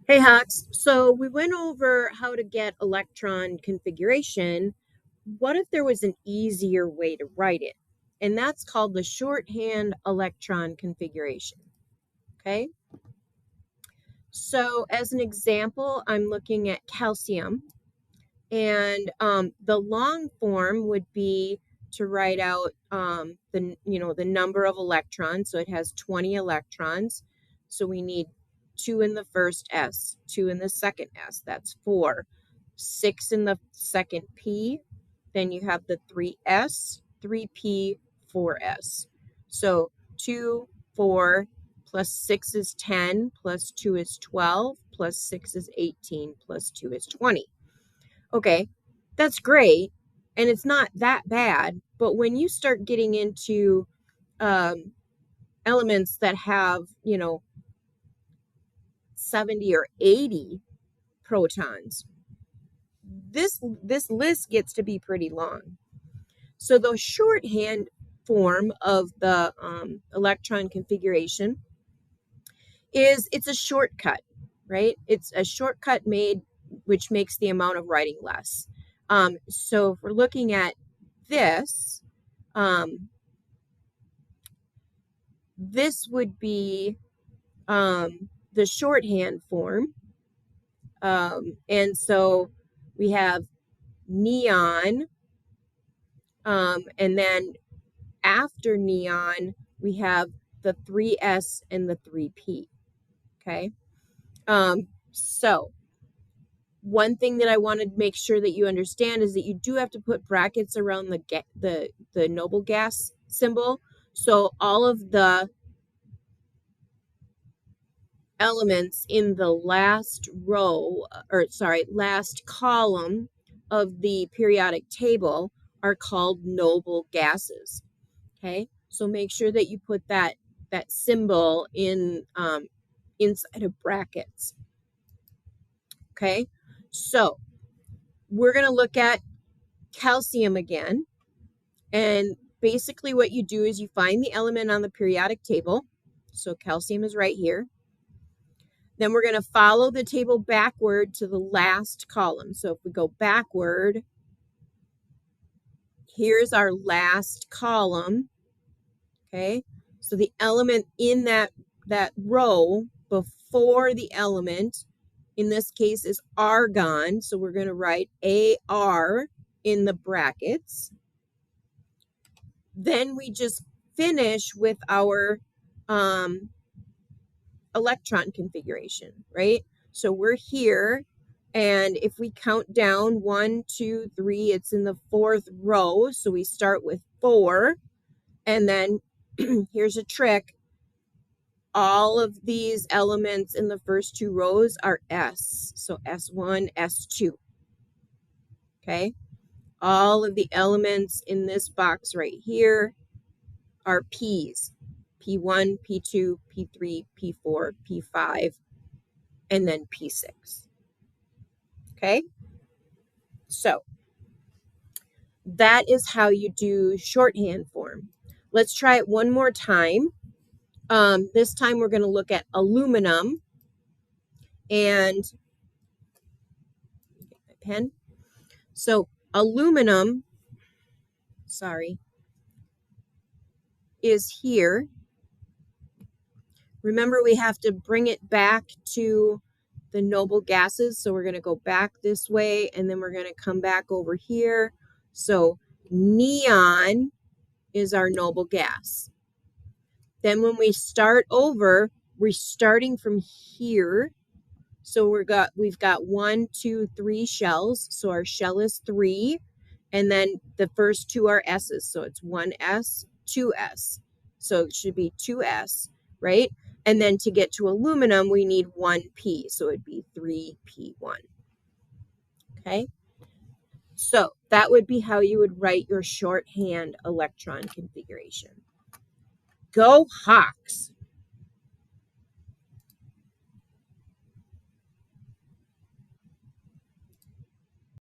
Hey Hawks, so we went over how to get electron configuration. What if there was an easier way to write it? And that's called the shorthand electron configuration. Okay, so as an example, I'm looking at calcium, and the long form would be to write out the number of electrons. So it has 20 electrons. So we need 2 in the first s, 2 in the second s. That's 4. 6 in the second p. Then you have the 3s, 3p, 4s. So 2, 4 plus 6 is 10, plus 2 is 12, plus 6 is 18, plus 2 is 20. Okay, that's great, and it's not that bad, but when you start getting into elements that have 70 or 80 protons, this list gets to be pretty long. So the shorthand form of the electron configuration it's a shortcut, right? It's a shortcut made which makes the amount of writing less. So if we're looking at this, this would be the shorthand form. And so we have neon, and then after neon, we have the 3s and the 3p. Okay. So one thing that I want to make sure that you understand is that you do have to put brackets around the noble gas symbol. So all of the elements in the last last column of the periodic table are called noble gases. Okay, so make sure that you put that symbol in inside of brackets. Okay, so we're going to look at calcium again, and basically what you do is you find the element on the periodic table. So calcium is right here. Then we're going to follow the table backward to the last column. So if we go backward, here's our last column. Okay, so the element in that row before the element in this case is argon. So we're going to write AR in the brackets. Then we just finish with our electron configuration, right? So we're here, and if we count down 1, 2, 3, it's in the 4th row. So we start with 4, and then here's a trick. All of these elements in the first 2 rows are S. So S1, S2. Okay. All of the elements in this box right here are P's. P1, P2, P3, P4, P5, and then P6. Okay. So that is how you do shorthand form. Let's try it one more time. This time we're going to look at aluminum, and get my pen. So aluminum, is here. Remember, we have to bring it back to the noble gases. So we're going to go back this way, and then we're going to come back over here. So neon is our noble gas. Then when we start over, we're starting from here. So we've got 1, 2, 3 shells. So our shell is 3. And then the first 2 are S's. So it's 1S, 2S. So it should be 2S, right? And then to get to aluminum, we need 1P. So it'd be 3P1. Okay? So that would be how you would write your shorthand electron configuration. Go Hawks!